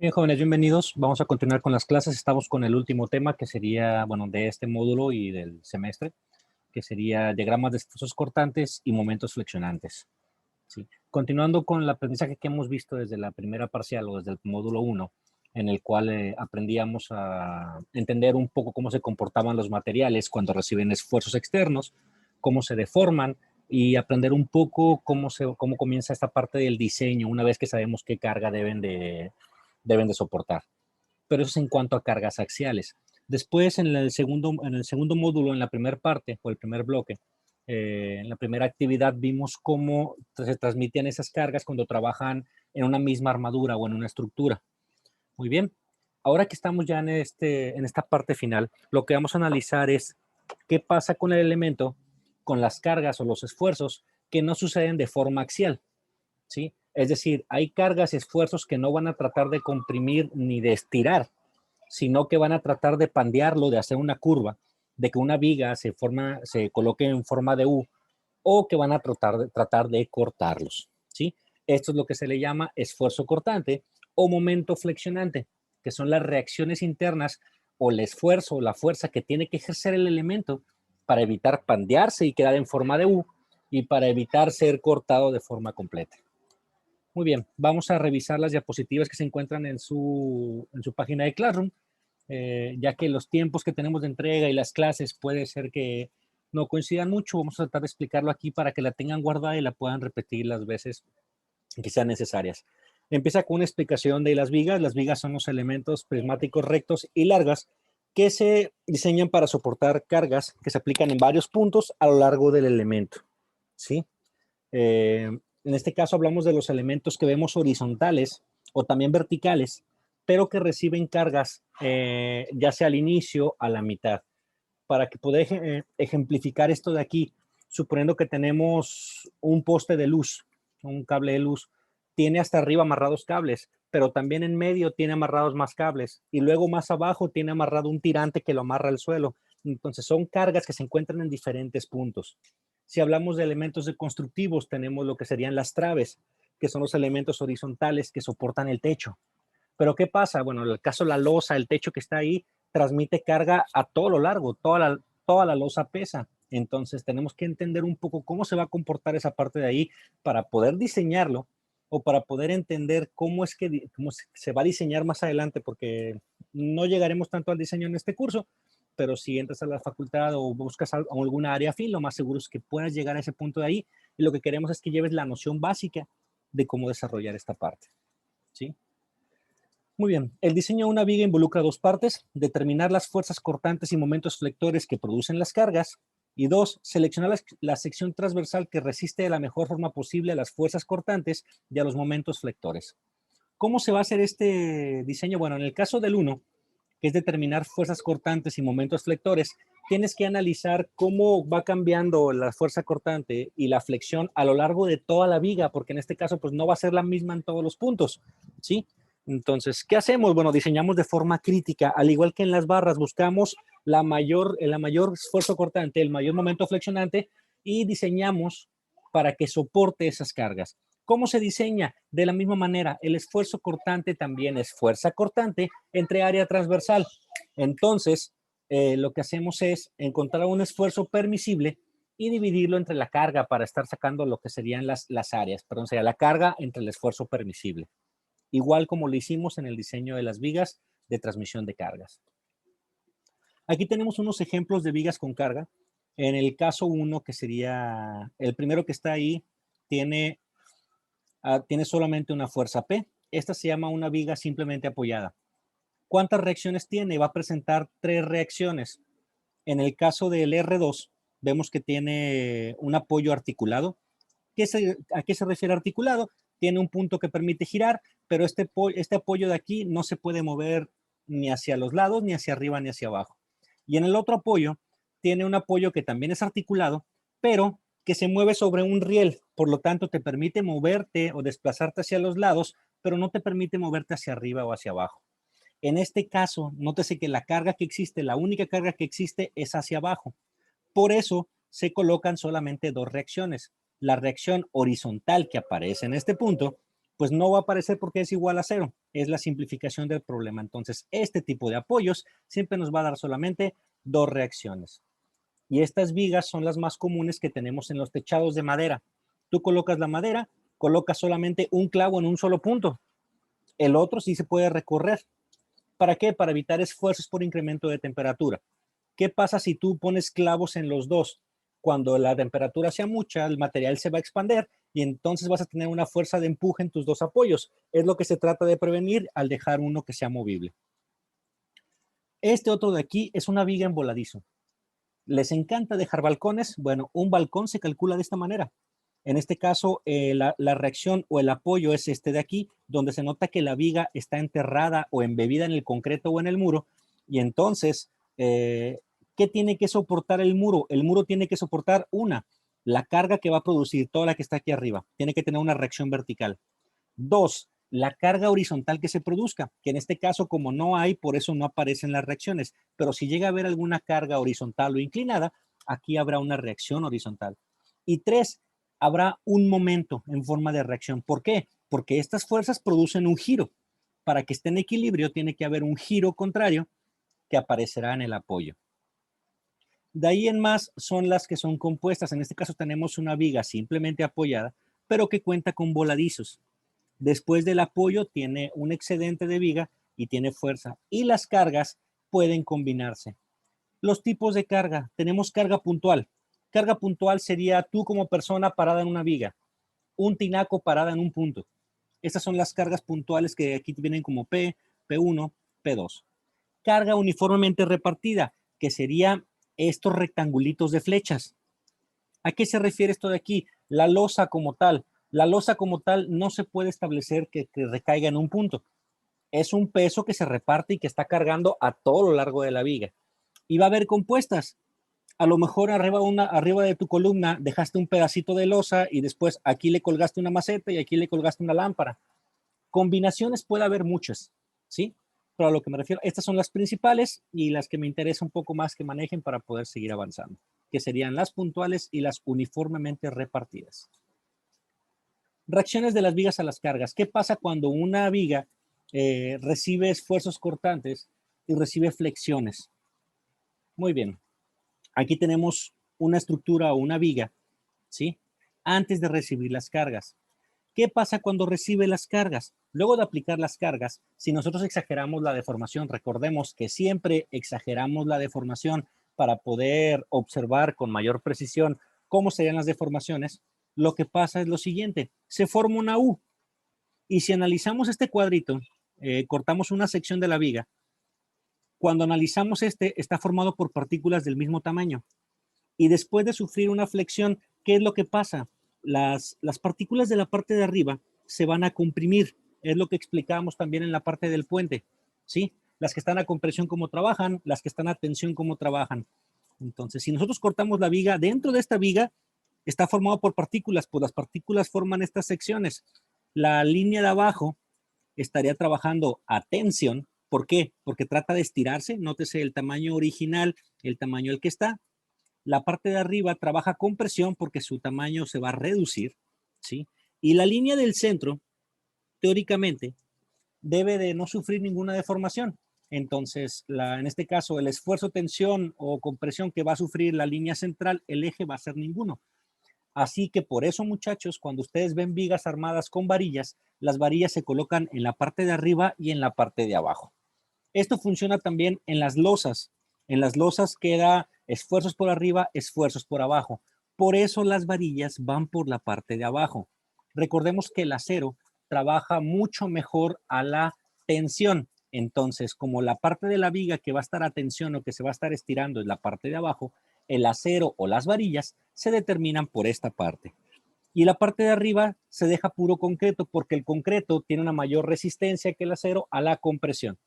Bien, jóvenes, bienvenidos. Vamos a continuar con las clases. Estamos con el último tema que sería, bueno, de este módulo y del semestre, que sería diagramas de esfuerzos cortantes y momentos flexionantes. ¿Sí? Continuando con el aprendizaje que hemos visto desde la primera parcial o desde el módulo 1, en el cual aprendíamos a entender un poco cómo se comportaban los materiales cuando reciben esfuerzos externos, cómo se deforman y aprender un poco cómo comienza esta parte del diseño una vez que sabemos qué carga deben de soportar. Pero eso es en cuanto a cargas axiales. Después, en el segundo módulo, en la primera parte o el primer bloque, en la primera actividad vimos cómo se transmitían esas cargas cuando trabajan en una misma armadura o en una estructura. Muy bien. Ahora que estamos ya en esta parte final, lo que vamos a analizar es qué pasa con el elemento, con las cargas o los esfuerzos que no suceden de forma axial. ¿Sí? Es decir, hay cargas y esfuerzos que no van a tratar de comprimir ni de estirar, sino que van a tratar de pandearlo, de hacer una curva, de que una viga se coloque en forma de U, o que van a tratar de cortarlos. ¿Sí? Esto es lo que se le llama esfuerzo cortante o momento flexionante, que son las reacciones internas o el esfuerzo o la fuerza que tiene que ejercer el elemento para evitar pandearse y quedar en forma de U y para evitar ser cortado de forma completa. Muy bien, vamos a revisar las diapositivas que se encuentran en su página de Classroom, ya que los tiempos que tenemos de entrega y las clases puede ser que no coincidan mucho. Vamos a tratar de explicarlo aquí para que la tengan guardada y la puedan repetir las veces que sean necesarias. Empieza con una explicación de las vigas. Las vigas son los elementos prismáticos rectos y largas que se diseñan para soportar cargas que se aplican en varios puntos a lo largo del elemento. ¿Sí? En este caso hablamos de los elementos que vemos horizontales o también verticales, pero que reciben cargas ya sea al inicio, a la mitad. Para que poder ejemplificar esto de aquí, suponiendo que tenemos un poste de luz, un cable de luz, tiene hasta arriba amarrados cables, pero también en medio tiene amarrados más cables y luego más abajo tiene amarrado un tirante que lo amarra al suelo. Entonces son cargas que se encuentran en diferentes puntos. Si hablamos de elementos constructivos, tenemos lo que serían las traves, que son los elementos horizontales que soportan el techo. Pero ¿qué pasa? Bueno, en el caso de la losa, el techo que está ahí, transmite carga a todo lo largo, toda la losa pesa. Entonces tenemos que entender un poco cómo se va a comportar esa parte de ahí para poder diseñarlo o para poder entender cómo se va a diseñar más adelante, porque no llegaremos tanto al diseño en este curso, pero si entras a la facultad o buscas alguna área afín, lo más seguro es que puedas llegar a ese punto de ahí y lo que queremos es que lleves la noción básica de cómo desarrollar esta parte. ¿Sí? Muy bien, el diseño de una viga involucra dos partes: determinar las fuerzas cortantes y momentos flectores que producen las cargas, y dos, seleccionar la sección transversal que resiste de la mejor forma posible a las fuerzas cortantes y a los momentos flectores. ¿Cómo se va a hacer este diseño? Bueno, en el caso del uno, que es determinar fuerzas cortantes y momentos flectores, tienes que analizar cómo va cambiando la fuerza cortante y la flexión a lo largo de toda la viga, porque en este caso pues no va a ser la misma en todos los puntos, ¿sí? Entonces, ¿qué hacemos? Bueno, diseñamos de forma crítica, al igual que en las barras, buscamos el mayor esfuerzo cortante, el mayor momento flexionante y diseñamos para que soporte esas cargas. ¿Cómo se diseña? De la misma manera, el esfuerzo cortante también es fuerza cortante entre área transversal. Entonces, lo que hacemos es encontrar un esfuerzo permisible y dividirlo entre la carga para estar sacando lo que serían las áreas, perdón, sería la carga entre el esfuerzo permisible. Igual como lo hicimos en el diseño de las vigas de transmisión de cargas. Aquí tenemos unos ejemplos de vigas con carga. En el caso 1, que sería el primero que está ahí, tiene solamente una fuerza P. Esta se llama una viga simplemente apoyada. ¿Cuántas reacciones tiene? Va a presentar 3 reacciones. En el caso del R2, vemos que tiene un apoyo articulado. ¿A qué se refiere articulado? Tiene un punto que permite girar, pero este apoyo de aquí no se puede mover ni hacia los lados, ni hacia arriba, ni hacia abajo. Y en el otro apoyo, tiene un apoyo que también es articulado, pero que se mueve sobre un riel. Por lo tanto, te permite moverte o desplazarte hacia los lados, pero no te permite moverte hacia arriba o hacia abajo. En este caso, nótese que la carga que existe, la única carga que existe es hacia abajo. Por eso se colocan solamente 2 reacciones. La reacción horizontal que aparece en este punto pues no va a aparecer porque es igual a 0. Es la simplificación del problema. Entonces, este tipo de apoyos siempre nos va a dar solamente 2 reacciones. Y estas vigas son las más comunes que tenemos en los techados de madera. Tú colocas la madera, colocas solamente un clavo en un solo punto. El otro sí se puede recorrer. ¿Para qué? Para evitar esfuerzos por incremento de temperatura. ¿Qué pasa si tú pones clavos en los dos? Cuando la temperatura sea mucha, el material se va a expandir y entonces vas a tener una fuerza de empuje en tus dos apoyos. Es lo que se trata de prevenir al dejar uno que sea movible. Este otro de aquí es una viga en voladizo. ¿Les encanta dejar balcones? Bueno, un balcón se calcula de esta manera. En este caso, la reacción o el apoyo es este de aquí, donde se nota que la viga está enterrada o embebida en el concreto o en el muro. Y entonces, ¿qué tiene que soportar el muro? El muro tiene que soportar la carga que va a producir, toda la que está aquí arriba. Tiene que tener una reacción vertical. 2, la carga horizontal que se produzca, que en este caso como no hay, por eso no aparecen las reacciones. Pero si llega a haber alguna carga horizontal o inclinada, aquí habrá una reacción horizontal. Y 3, habrá un momento en forma de reacción. ¿Por qué? Porque estas fuerzas producen un giro. Para que esté en equilibrio tiene que haber un giro contrario que aparecerá en el apoyo. De ahí en más son las que son compuestas. En este caso tenemos una viga simplemente apoyada, pero que cuenta con voladizos. Después del apoyo tiene un excedente de viga y tiene fuerza. Y las cargas pueden combinarse. Los tipos de carga. Tenemos carga puntual. Carga puntual sería tú como persona parada en una viga, un tinaco parada en un punto. Estas son las cargas puntuales que aquí vienen como P, P1, P2. Carga uniformemente repartida, que sería estos rectangulitos de flechas. ¿A qué se refiere esto de aquí? La losa como tal. La losa como tal no se puede establecer que recaiga en un punto. Es un peso que se reparte y que está cargando a todo lo largo de la viga. Y va a haber compuestas. A lo mejor arriba de tu columna dejaste un pedacito de losa y después aquí le colgaste una maceta y aquí le colgaste una lámpara. Combinaciones puede haber muchas, ¿sí? Pero a lo que me refiero, estas son las principales y las que me interesa un poco más que manejen para poder seguir avanzando, que serían las puntuales y las uniformemente repartidas. Reacciones de las vigas a las cargas. ¿Qué pasa cuando una viga recibe esfuerzos cortantes y recibe flexiones? Muy bien. Aquí tenemos una estructura o una viga, ¿sí? Antes de recibir las cargas. ¿Qué pasa cuando recibe las cargas? Luego de aplicar las cargas, si nosotros exageramos la deformación, recordemos que siempre exageramos la deformación para poder observar con mayor precisión cómo serían las deformaciones, lo que pasa es lo siguiente, se forma una U. Y si analizamos este cuadrito, cortamos una sección de la viga, cuando analizamos está formado por partículas del mismo tamaño. Y después de sufrir una flexión, ¿qué es lo que pasa? Las partículas de la parte de arriba se van a comprimir. Es lo que explicábamos también en la parte del puente, ¿sí? Las que están a compresión, cómo trabajan, las que están a tensión, cómo trabajan. Entonces, si nosotros cortamos la viga, dentro de esta viga está formado por partículas, pues las partículas forman estas secciones. La línea de abajo estaría trabajando a tensión. ¿Por qué? Porque trata de estirarse. Nótese el tamaño original, el tamaño al que está. La parte de arriba trabaja con presión porque su tamaño se va a reducir, ¿sí? Y la línea del centro, teóricamente, debe de no sufrir ninguna deformación. Entonces, en este caso, el esfuerzo, tensión o compresión que va a sufrir la línea central, el eje va a ser ninguno. Así que por eso, muchachos, cuando ustedes ven vigas armadas con varillas, las varillas se colocan en la parte de arriba y en la parte de abajo. Esto funciona también en las losas. En las losas queda esfuerzos por arriba, esfuerzos por abajo. Por eso las varillas van por la parte de abajo. Recordemos que el acero trabaja mucho mejor a la tensión. Entonces, como la parte de la viga que va a estar a tensión o que se va a estar estirando es la parte de abajo, el acero o las varillas se determinan por esta parte. Y la parte de arriba se deja puro concreto porque el concreto tiene una mayor resistencia que el acero a la compresión.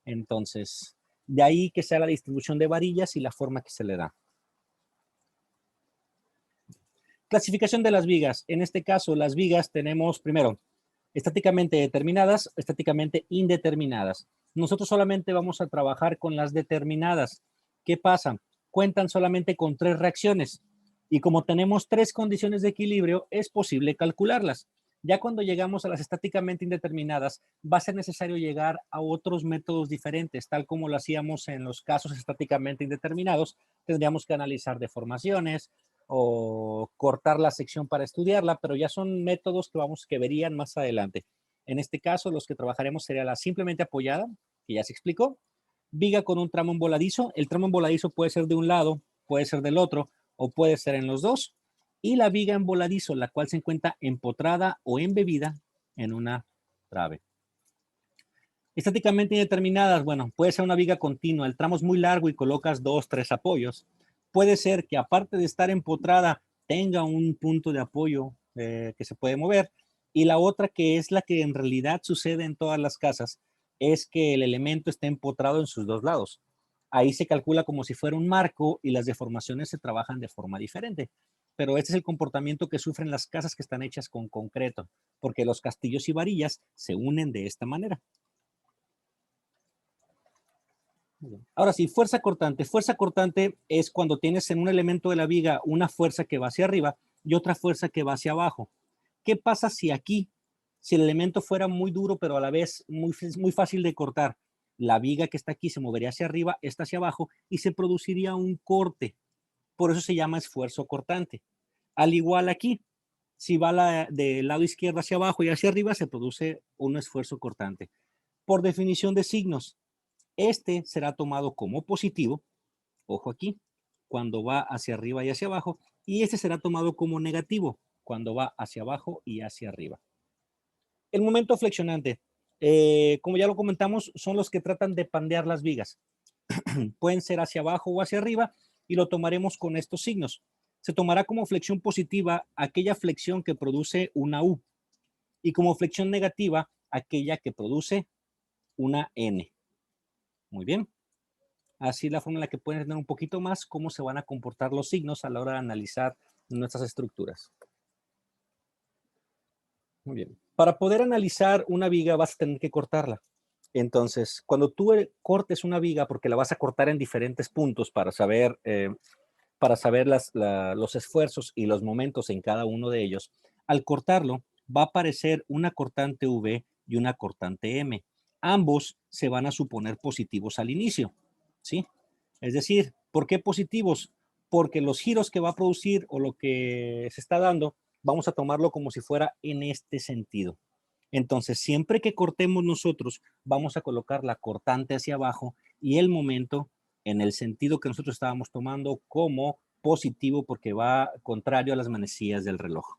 Entonces, de ahí que sea la distribución de varillas y la forma que se le da. Clasificación de las vigas. En este caso, las vigas tenemos primero estáticamente determinadas, estáticamente indeterminadas. Nosotros solamente vamos a trabajar con las determinadas. ¿Qué pasa? Cuentan solamente con 3 reacciones y como tenemos 3 condiciones de equilibrio, es posible calcularlas. Ya cuando llegamos a las estáticamente indeterminadas, va a ser necesario llegar a otros métodos diferentes, tal como lo hacíamos en los casos estáticamente indeterminados. Tendríamos que analizar deformaciones o cortar la sección para estudiarla, pero ya son métodos que verían más adelante. En este caso, los que trabajaremos sería la simplemente apoyada, que ya se explicó, viga con un tramo emboladizo. El tramo emboladizo puede ser de un lado, puede ser del otro, o puede ser en los dos. Y la viga en voladizo, la cual se encuentra empotrada o embebida en una trave. Estáticamente indeterminadas, bueno, puede ser una viga continua, el tramo es muy largo y colocas 2, 3 apoyos. Puede ser que aparte de estar empotrada, tenga un punto de apoyo que se puede mover. Y la otra, que es la que en realidad sucede en todas las casas, es que el elemento esté empotrado en sus dos lados. Ahí se calcula como si fuera un marco y las deformaciones se trabajan de forma diferente. Pero este es el comportamiento que sufren las casas que están hechas con concreto, porque los castillos y varillas se unen de esta manera. Ahora sí, fuerza cortante. Fuerza cortante es cuando tienes en un elemento de la viga una fuerza que va hacia arriba y otra fuerza que va hacia abajo. ¿Qué pasa si aquí, si el elemento fuera muy duro, pero a la vez muy fácil de cortar? La viga que está aquí se movería hacia arriba, esta hacia abajo, y se produciría un corte. Por eso se llama esfuerzo cortante. Al igual aquí, si va del lado izquierdo hacia abajo y hacia arriba, se produce un esfuerzo cortante. Por definición de signos, este será tomado como positivo, ojo aquí, cuando va hacia arriba y hacia abajo, y este será tomado como negativo, cuando va hacia abajo y hacia arriba. El momento flexionante, como ya lo comentamos, son los que tratan de pandear las vigas. Pueden ser hacia abajo o hacia arriba y lo tomaremos con estos signos. Se tomará como flexión positiva aquella flexión que produce una U y como flexión negativa aquella que produce una N. Muy bien. Así es la forma en la que pueden entender un poquito más cómo se van a comportar los signos a la hora de analizar nuestras estructuras. Muy bien. Para poder analizar una viga vas a tener que cortarla. Entonces, cuando tú cortes una viga, porque la vas a cortar en diferentes puntos para saber los esfuerzos y los momentos en cada uno de ellos, al cortarlo va a aparecer una cortante V y una cortante M. Ambos se van a suponer positivos al inicio, ¿sí? Es decir, ¿por qué positivos? Porque los giros que va a producir o lo que se está dando, vamos a tomarlo como si fuera en este sentido. Entonces, siempre que cortemos nosotros, vamos a colocar la cortante hacia abajo y el momento en el sentido que nosotros estábamos tomando como positivo porque va contrario a las manecillas del reloj.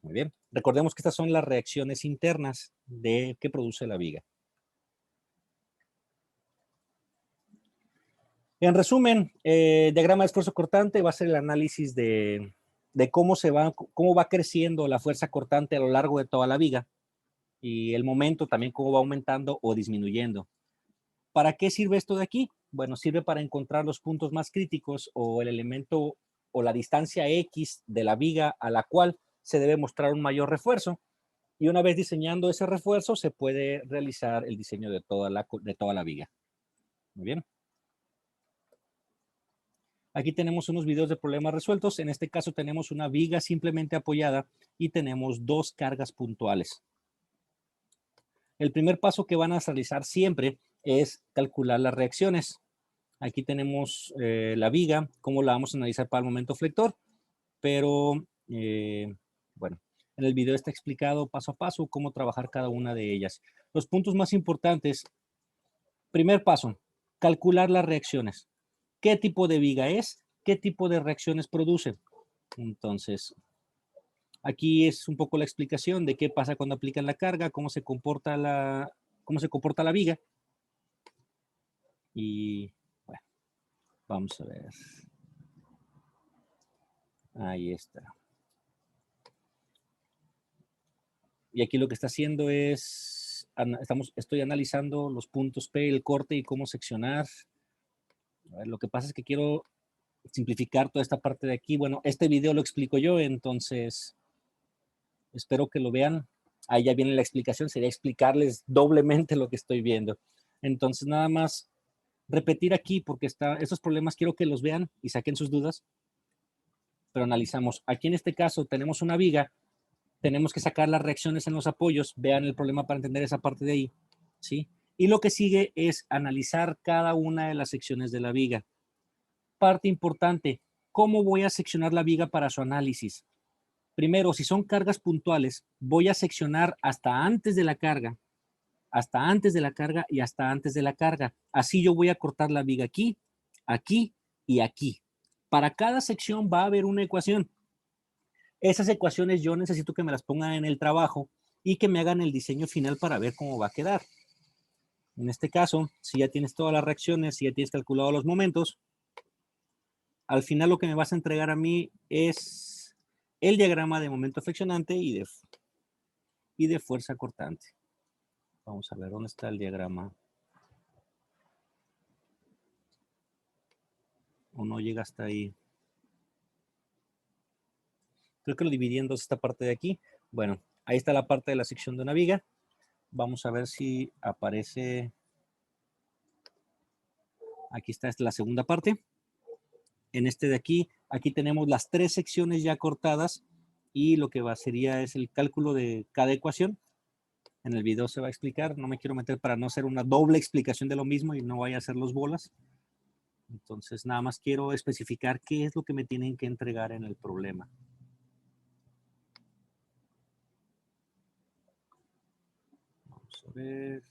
Muy bien. Recordemos que estas son las reacciones internas que produce la viga. En resumen, diagrama de esfuerzo cortante va a ser el análisis de cómo va creciendo la fuerza cortante a lo largo de toda la viga y el momento también cómo va aumentando o disminuyendo. ¿Para qué sirve esto de aquí? Bueno, sirve para encontrar los puntos más críticos o el elemento o la distancia X de la viga a la cual se debe mostrar un mayor refuerzo. Y una vez diseñando ese refuerzo, se puede realizar el diseño de toda la viga. Muy bien. Aquí tenemos unos videos de problemas resueltos. En este caso tenemos una viga simplemente apoyada y tenemos dos cargas puntuales. El primer paso que van a realizar siempre es calcular las reacciones. Aquí tenemos la viga, cómo la vamos a analizar para el momento flector, pero bueno, en el video está explicado paso a paso cómo trabajar cada una de ellas. Los puntos más importantes, primer paso, calcular las reacciones. ¿Qué tipo de viga es? ¿Qué tipo de reacciones produce? Entonces, aquí es un poco la explicación de qué pasa cuando aplican la carga, cómo se comporta la viga. Y bueno, vamos a ver. Ahí está. Y aquí lo que está haciendo es, estoy analizando los puntos P, el corte y cómo seccionar. A ver, lo que pasa es que quiero simplificar toda esta parte de aquí. Bueno, este video lo explico yo, entonces espero que lo vean. Ahí ya viene la explicación, sería explicarles doblemente lo que estoy viendo. Entonces, nada más repetir aquí, porque estos problemas quiero que los vean y saquen sus dudas. Pero analizamos. Aquí en este caso tenemos una viga, tenemos que sacar las reacciones en los apoyos. Vean el problema para entender esa parte de ahí, ¿sí? Y lo que sigue es analizar cada una de las secciones de la viga. Parte importante, ¿cómo voy a seccionar la viga para su análisis? Primero, si son cargas puntuales, voy a seccionar hasta antes de la carga, hasta antes de la carga y hasta antes de la carga. Así yo voy a cortar la viga aquí, aquí y aquí. Para cada sección va a haber una ecuación. Esas ecuaciones yo necesito que me las pongan en el trabajo y que me hagan el diseño final para ver cómo va a quedar. En este caso, si ya tienes todas las reacciones, si ya tienes calculado los momentos, al final lo que me vas a entregar a mí es el diagrama de momento flexionante y de fuerza cortante. Vamos a ver dónde está el diagrama. O no llega hasta ahí. Creo que lo dividí en dos esta parte de aquí. Bueno, ahí está la parte de la sección de una viga. Vamos a ver si aparece. Aquí está la segunda parte. En este de aquí, aquí tenemos las tres secciones ya cortadas y lo que sería es el cálculo de cada ecuación. En el video se va a explicar. No me quiero meter para no hacer una doble explicación de lo mismo y no vaya a hacer los bolas. Entonces, nada más quiero especificar qué es lo que me tienen que entregar en el problema. Vamos a ver.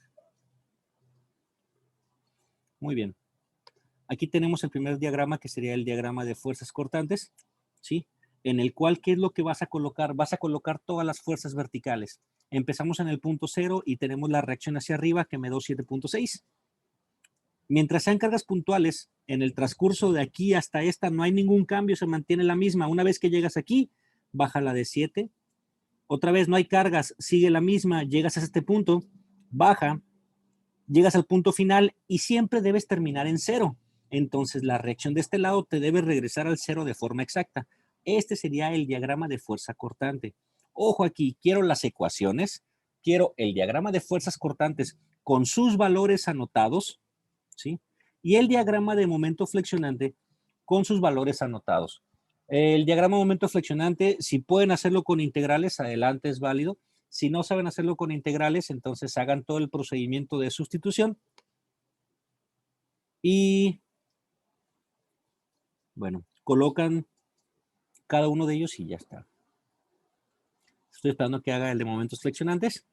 Muy bien. Aquí tenemos el primer diagrama, que sería el diagrama de fuerzas cortantes, ¿sí? En el cual, ¿qué es lo que vas a colocar? Vas a colocar todas las fuerzas verticales. Empezamos en el punto 0 y tenemos la reacción hacia arriba que me dio 7.6. Mientras sean cargas puntuales, en el transcurso de aquí hasta esta no hay ningún cambio, se mantiene la misma. Una vez que llegas aquí, baja la de 7. Otra vez no hay cargas, sigue la misma, llegas a este punto, baja, llegas al punto final y siempre debes terminar en 0. Entonces la reacción de este lado te debe regresar al 0 de forma exacta. Este sería el diagrama de fuerza cortante. Ojo aquí, quiero las ecuaciones, quiero el diagrama de fuerzas cortantes con sus valores anotados, ¿sí? Y el diagrama de momento flexionante con sus valores anotados. El diagrama de momento flexionante, si pueden hacerlo con integrales, adelante, es válido. Si no saben hacerlo con integrales, entonces hagan todo el procedimiento de sustitución. Y, bueno, colocan cada uno de ellos y ya está. Estoy esperando que haga el de momentos flexionantes.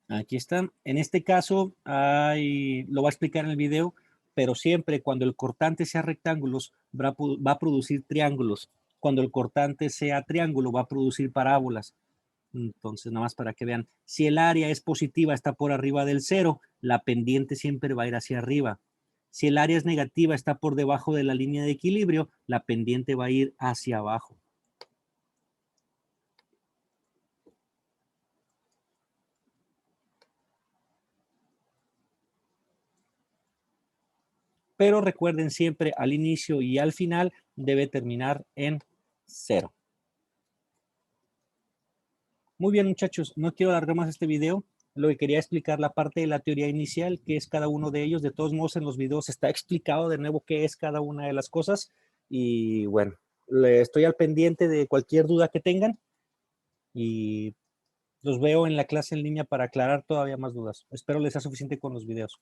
Aquí están. En este caso, lo va a explicar en el video, pero siempre cuando el cortante sea rectángulos, va a producir triángulos. Cuando el cortante sea triángulo, va a producir parábolas. Entonces, nada más para que vean, si el área es positiva, está por arriba del 0, la pendiente siempre va a ir hacia arriba. Si el área es negativa, está por debajo de la línea de equilibrio, la pendiente va a ir hacia abajo. Pero recuerden siempre, al inicio y al final, debe terminar en 0. Muy bien, muchachos, no quiero alargar más este video. Lo que quería explicar la parte de la teoría inicial, qué es cada uno de ellos. De todos modos, en los videos está explicado de nuevo qué es cada una de las cosas. Y bueno, estoy al pendiente de cualquier duda que tengan. Y los veo en la clase en línea para aclarar todavía más dudas. Espero les sea suficiente con los videos.